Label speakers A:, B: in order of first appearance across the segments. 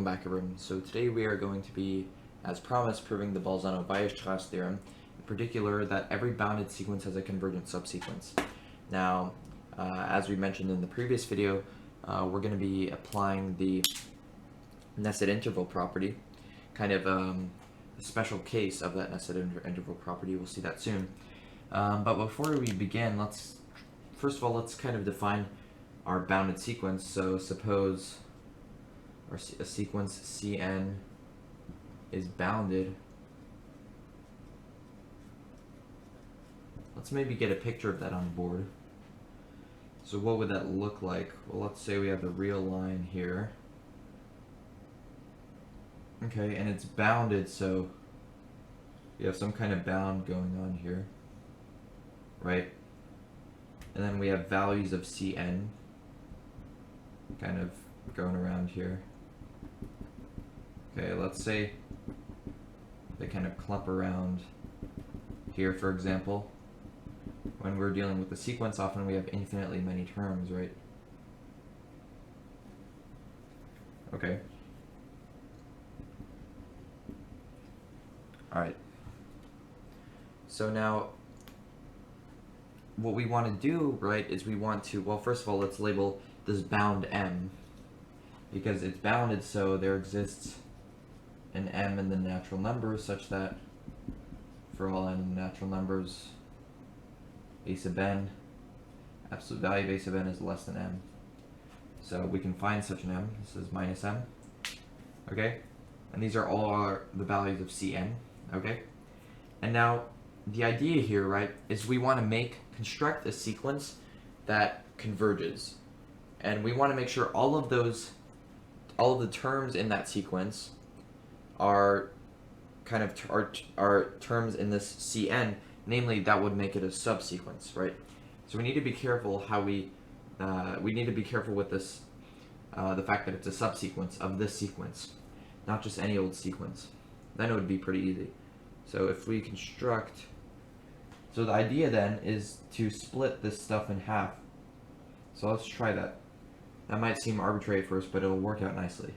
A: Welcome back, everyone. So today we are going to be, as promised, proving the Bolzano Weierstrass theorem, in particular that every bounded sequence has a convergent subsequence. Now, as we mentioned in the previous video, we're going to be applying the nested interval property, kind of a special case of that nested interval property. We'll see that soon. But before we begin, first of all, let's kind of define our bounded sequence. So suppose a sequence Cn is bounded. Let's maybe get a picture of that on the board. So what would that look like? Well, let's say we have the real line here. Okay, and it's bounded, so we have some kind of bound going on here, right? And then we have values of Cn kind of going around here. Okay, let's say they kind of clump around here, for example. When we're dealing with the sequence, often we have infinitely many terms, right? Okay. Alright. So now, what we want to do, right, is we want to, well, first of all, let's label this bound M, because it's bounded, so there exists an M in the natural numbers such that for all n in the natural numbers, a sub n, absolute value of a sub n is less than m. So we can find such an m. This is minus m. Okay? And these are all the values of Cn. Okay? And now, the idea here, right, is we want to construct a sequence that converges. And we want to make sure all of the terms in that sequence are kind of are terms in this Cn, namely that would make it a subsequence, right? So we need to be careful how we need to be careful with this, the fact that it's a subsequence of this sequence, not just any old sequence. Then it would be pretty easy. So if we construct, so the idea then is to split this stuff in half. So let's try that. That might seem arbitrary at first, but it'll work out nicely.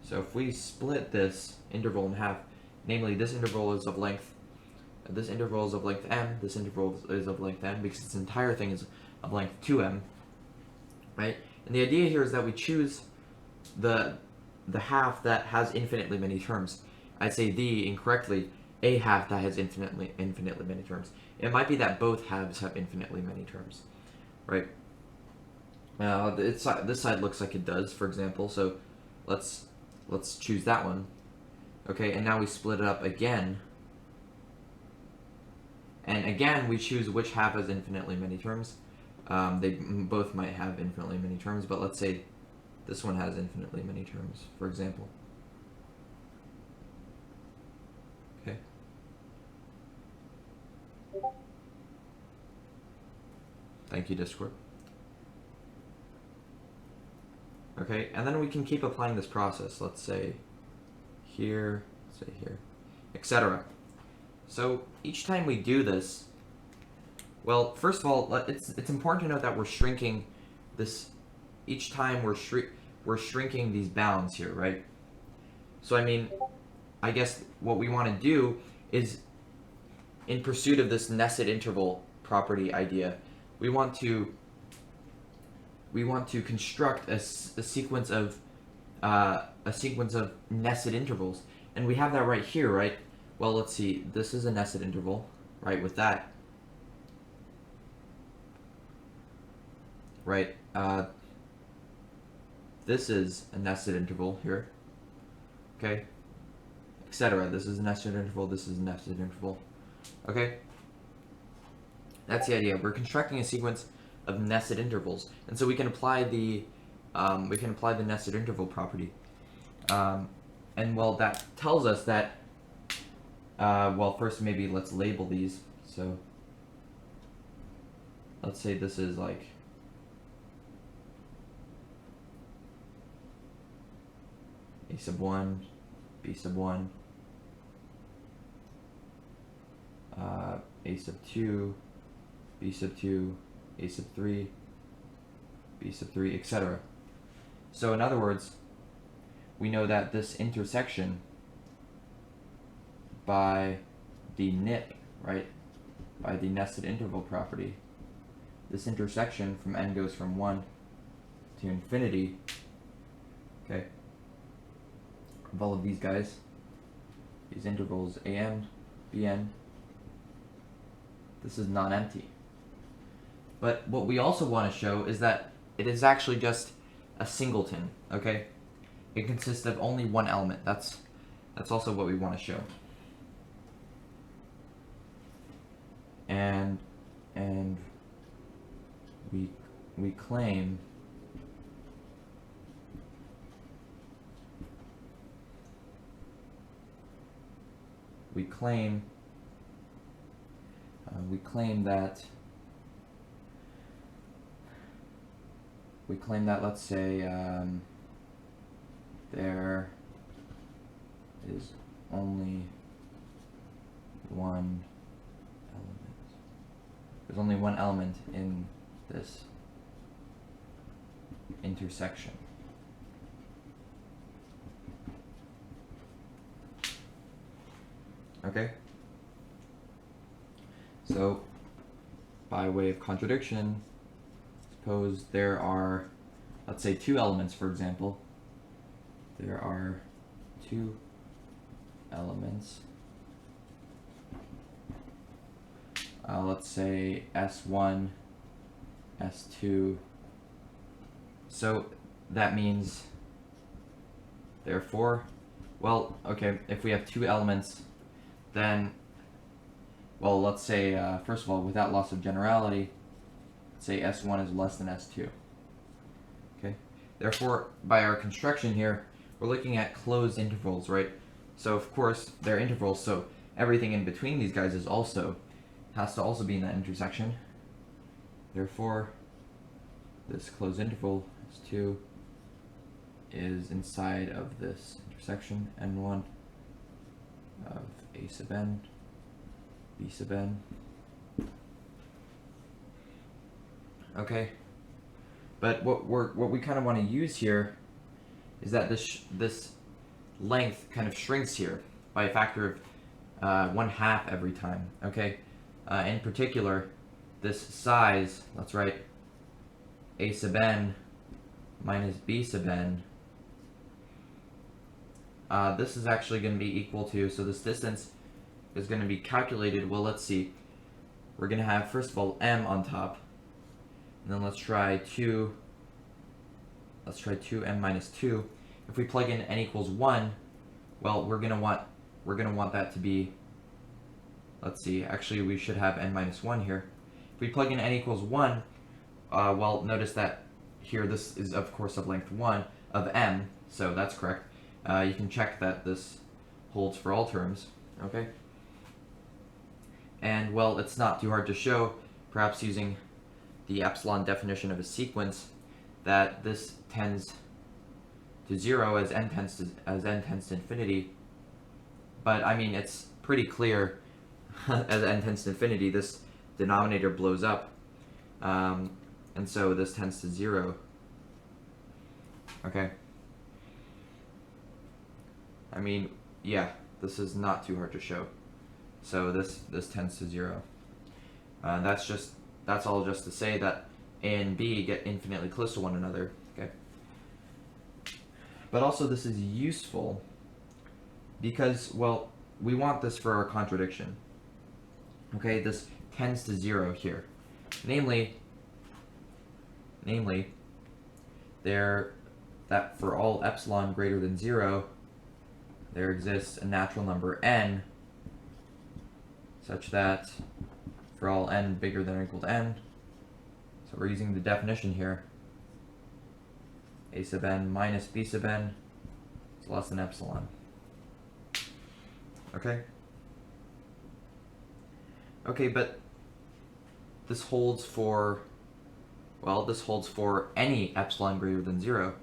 A: So if we split this interval in half, namely this interval is of length m, this interval is of length n, because this entire thing is of length 2m, right? And the idea here is that we choose the half that has infinitely many terms. I'd say incorrectly, a half that has infinitely many terms. It might be that both halves have infinitely many terms, right? This side looks like it does, for example, so let's choose that one. Okay, and now we split it up again. And again, we choose which half has infinitely many terms. They both might have infinitely many terms, but let's say this one has infinitely many terms, for example. Okay. Thank you, Discord. Okay, and then we can keep applying this process. Let's say here, etc. So each time we do this, well, first of all, it's important to note that we're shrinking this. Each time we're shrinking these bounds here, right? So I mean, I guess what we want to do is, in pursuit of this nested interval property idea, we want to construct a sequence of nested intervals, and we have that right here, right? Well, let's see. This is a nested interval, right? With that, right? This is a nested interval here, okay, etc. This is a nested interval. This is a nested interval, okay. That's the idea. We're constructing a sequence of nested intervals, and so we can apply the nested interval property, and well, that tells us that well, first maybe let's label these. So let's say this is like a sub 1, b sub 1, a sub 2, b sub 2, a sub 3, b sub 3, etc. So in other words, we know that this intersection by the NIP, right, by the nested interval property, this intersection from n goes from 1 to infinity, okay, of all of these guys, these intervals an, bn, this is non-empty. But what we also want to show is that it is actually just a singleton, okay? It consists of only one element. That's also what we want to show. And we claim that let's say there is only one element. There's only one element in this intersection. Okay? So, by way of contradiction, suppose there are, let's say, two elements, for example. There are two elements. Let's say S1, S2. So that means, therefore, well, okay, if we have two elements, then, well, let's say, first of all, without loss of generality, say S1 is less than S2. Okay. Therefore, by our construction here, we're looking at closed intervals, right? So of course they're intervals, so everything in between these guys has to also be in that intersection. Therefore, this closed interval S2 is inside of this intersection N1 of A sub n, B sub n. Okay, but what we kind of want to use here is that this length kind of shrinks here by a factor of 1/2 every time. Okay, in particular, this size. Let's write A sub n minus B sub n. This is actually going to be equal to, so this distance is going to be calculated. Well, let's see. We're going to have, first of all, m on top. And then let's try 2m minus 2. If we plug in n equals 1, well, we're gonna want that to be, let's see, actually we should have n minus 1 here. If we plug in n equals 1, well, notice that here this is of course of length 1 of m, so that's correct. You can check that this holds for all terms, okay? And well, it's not too hard to show, perhaps using the epsilon definition of a sequence, that this tends to 0 as n tends to infinity. But I mean, it's pretty clear as n tends to infinity, this denominator blows up, and so this tends to 0. Okay. I mean, yeah, this is not too hard to show. So this tends to 0. That's all just to say that A and B get infinitely close to one another, okay? But also this is useful because, well, we want this for our contradiction. Okay, this tends to 0 here. Namely, that for all epsilon greater than 0, there exists a natural number n such that for all n bigger than or equal to n, so we're using the definition here, A sub n minus B sub n is less than epsilon. Okay? Okay, but this holds for, well, this holds for any epsilon greater than 0.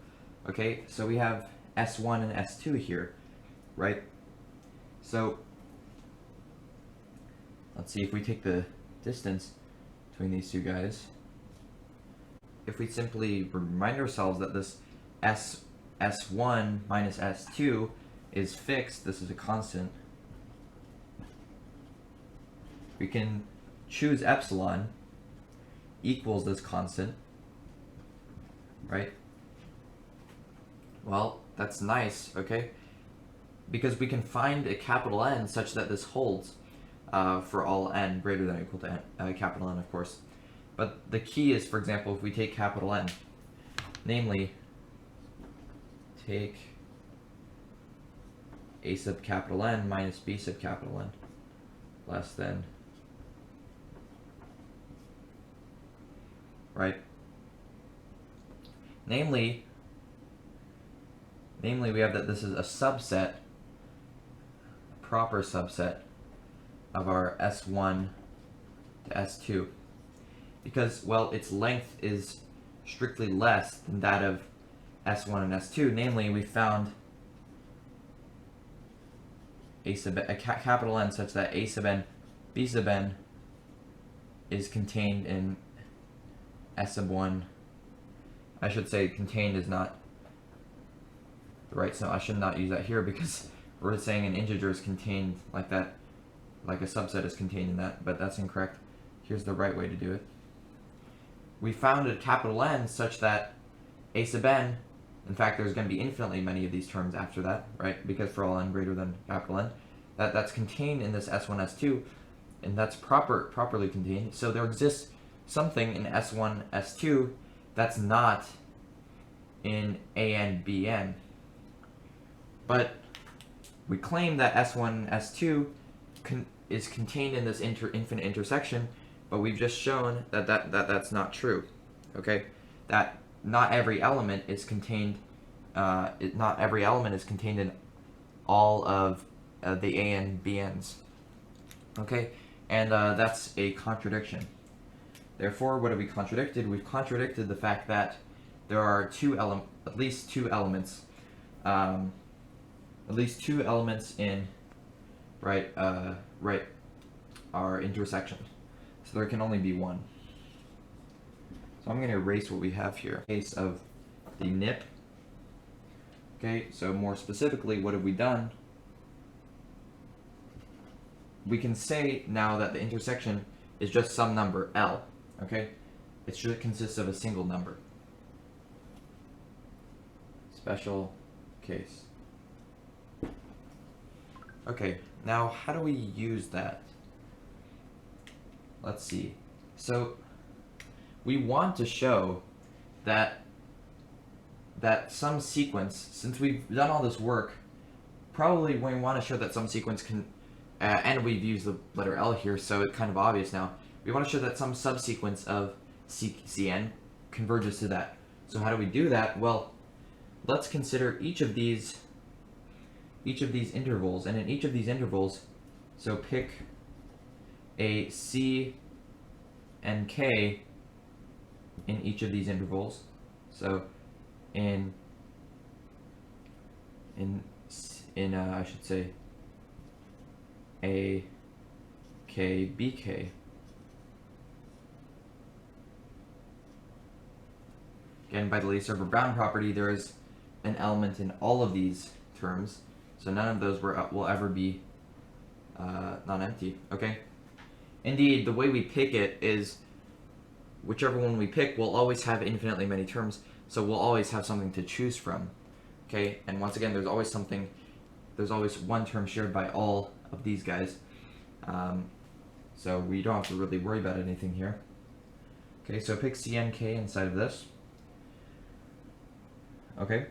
A: Okay, so we have S1 and S2 here, right? So let's see if we take the distance between these two guys. If we simply remind ourselves that this S1 minus S2 is fixed, this is a constant, we can choose epsilon equals this constant, right? Well, that's nice, okay? Because we can find a capital N such that this holds for all n greater than or equal to n, capital N, of course. But the key is, for example, if we take capital N, namely, take a sub capital N minus b sub capital N less than, right? Namely, we have that this is a subset, a proper subset of our S1 to S2. Because, well, its length is strictly less than that of S1 and S2. Namely, we found a capital N such that a sub n, b sub n is contained in S sub 1. I should say contained is not the right, so I should not use that here because we're saying an integer is contained like that, like a subset is contained in that, but that's incorrect. Here's the right way to do it. We found a capital N such that a sub n, in fact there's going to be infinitely many of these terms after that, right? Because for all n greater than capital N, that's contained in this S1, S2, and that's properly contained. So there exists something in S1, S2 that's not in AN, BN. But we claim that S1, S2 is contained in this infinite intersection, but we've just shown that that's not true. Okay, that not every element is contained. Not every element is contained in all of the AN, BNs. Okay, and that's a contradiction. Therefore, what have we contradicted? We've contradicted the fact that there are at least two elements in our intersection. So there can only be one. So I'm going to erase what we have here. In case of the NIP. Okay, so more specifically, what have we done? We can say now that the intersection is just some number, L. Okay? It should consist of a single number. Special case. Okay, now how do we use that? Let's see. So we want to show that some sequence, since we've done all this work, probably we want to show that some sequence can, and we've used the letter L here, so it's kind of obvious now. We want to show that some subsequence of Cn converges to that. So how do we do that? Well, let's consider each of these intervals, and in each of these intervals, so pick a C and K in each of these intervals. So in I should say A, K, B, K. Again, by the Lee-Server-Brown property, there is an element in all of these terms, so none of those will ever be non-empty. Okay. Indeed, the way we pick it is whichever one we pick will always have infinitely many terms, so we'll always have something to choose from. Okay, and once again, there's always one term shared by all of these guys, so we don't have to really worry about anything here. Okay, so pick CNK inside of this. Okay,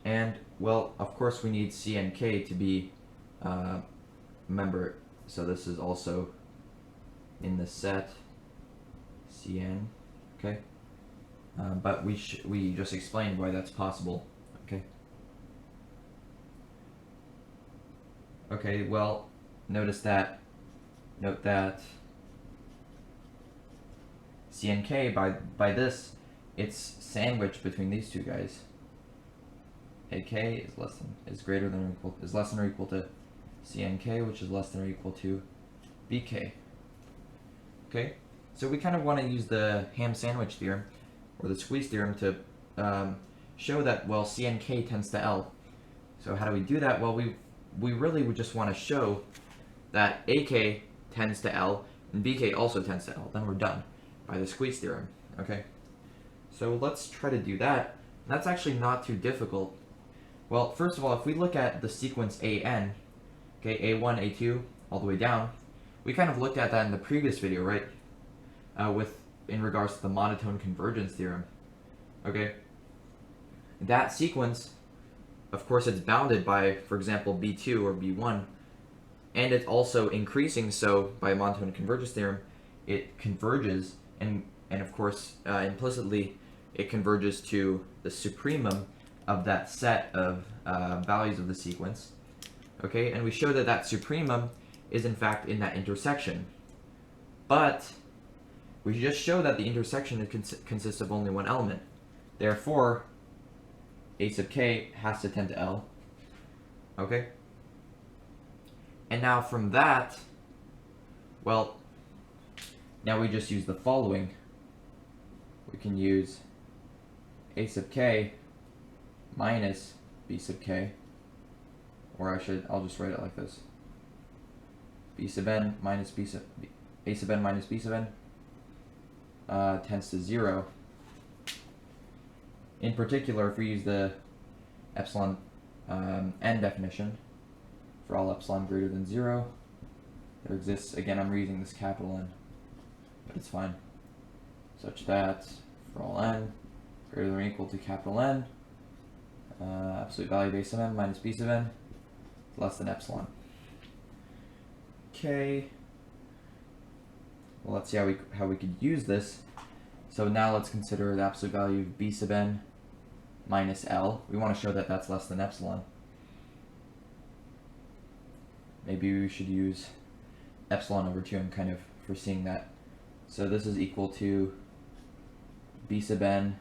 A: and well, of course we need CNK to be member, so this is also in the set Cn. Okay, but we just explained why that's possible. Okay. Okay, well, note that CNK by this, it's sandwiched between these two guys. AK is greater than or equal, is less than or equal to CNK, which is less than or equal to BK. Okay, so we kind of want to use the ham sandwich theorem or the squeeze theorem to show that, well, CNK tends to L. So how do we do that? Well, we really would just want to show that AK tends to L and BK also tends to L. Then we're done by the squeeze theorem. Okay. So let's try to do that. That's actually not too difficult. Well, first of all, if we look at the sequence AN, okay, A1, A2, all the way down, we kind of looked at that in the previous video, right? In regards to the monotone convergence theorem. Okay. That sequence, of course, it's bounded by, for example, B2 or B1, and it's also increasing, so by monotone convergence theorem, it converges, and of course, implicitly, it converges to the supremum of that set of values of the sequence. Okay, and we show that that supremum is in fact in that intersection. But we just show that the intersection consists of only one element. Therefore, A sub k has to tend to L. Okay? And now from that, well, now we just use the following. We can use A sub k minus B sub k, or I'll just write it like this. B sub n minus B sub, A sub n minus B sub n tends to 0. In particular, if we use the epsilon n definition, for all epsilon greater than 0, there exists, again, I'm reusing this capital N, but it's fine, such that for all n greater than or equal to capital N, absolute value of A sub n minus B sub n is less than epsilon. Okay. Well, let's see how we could use this. So now let's consider the absolute value of B sub n minus L. We want to show that that's less than epsilon. Maybe we should use epsilon over 2. I'm kind of foreseeing that. So this is equal to B sub n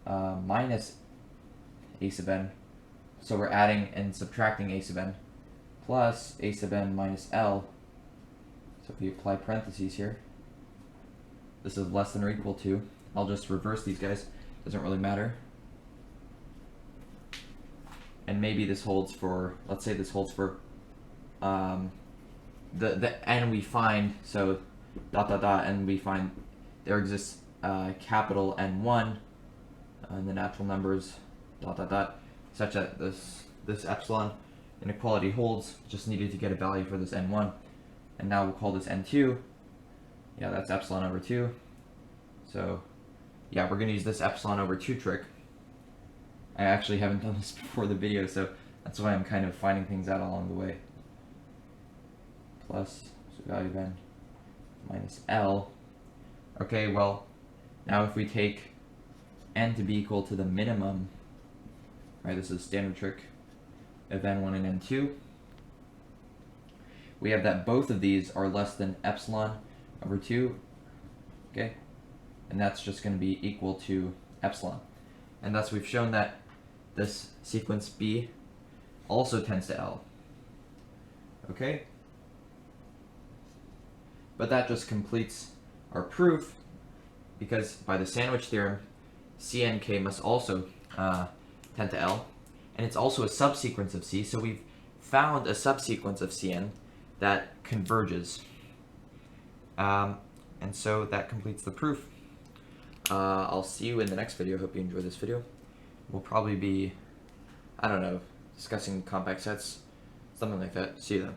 A: minus A sub n. So we're adding and subtracting A sub n plus A sub n minus L. So if we apply parentheses here, this is less than or equal to, I'll just reverse these guys, doesn't really matter. And maybe this holds for, let's say this holds for the n we find, so ... and we find there exists capital N1 in the natural numbers ... such that this epsilon inequality holds. Just needed to get a value for this N1. And now we'll call this N2. Yeah, that's epsilon over 2. So, yeah, we're going to use this epsilon over 2 trick. I actually haven't done this before the video, so that's why I'm kind of finding things out along the way. Plus, so value of n minus L. Okay, well, now if we take n to be equal to the minimum, right, this is a standard trick of N1 and N2, we have that both of these are less than epsilon over 2, okay? And that's just going to be equal to epsilon. And thus we've shown that this sequence B also tends to L, okay? But that just completes our proof, because by the sandwich theorem, CNK must also tend to L, and it's also a subsequence of C, so we've found a subsequence of Cn that converges. And so that completes the proof. I'll see you in the next video. Hope you enjoyed this video. We'll probably be, I don't know, discussing compact sets, something like that. See you then.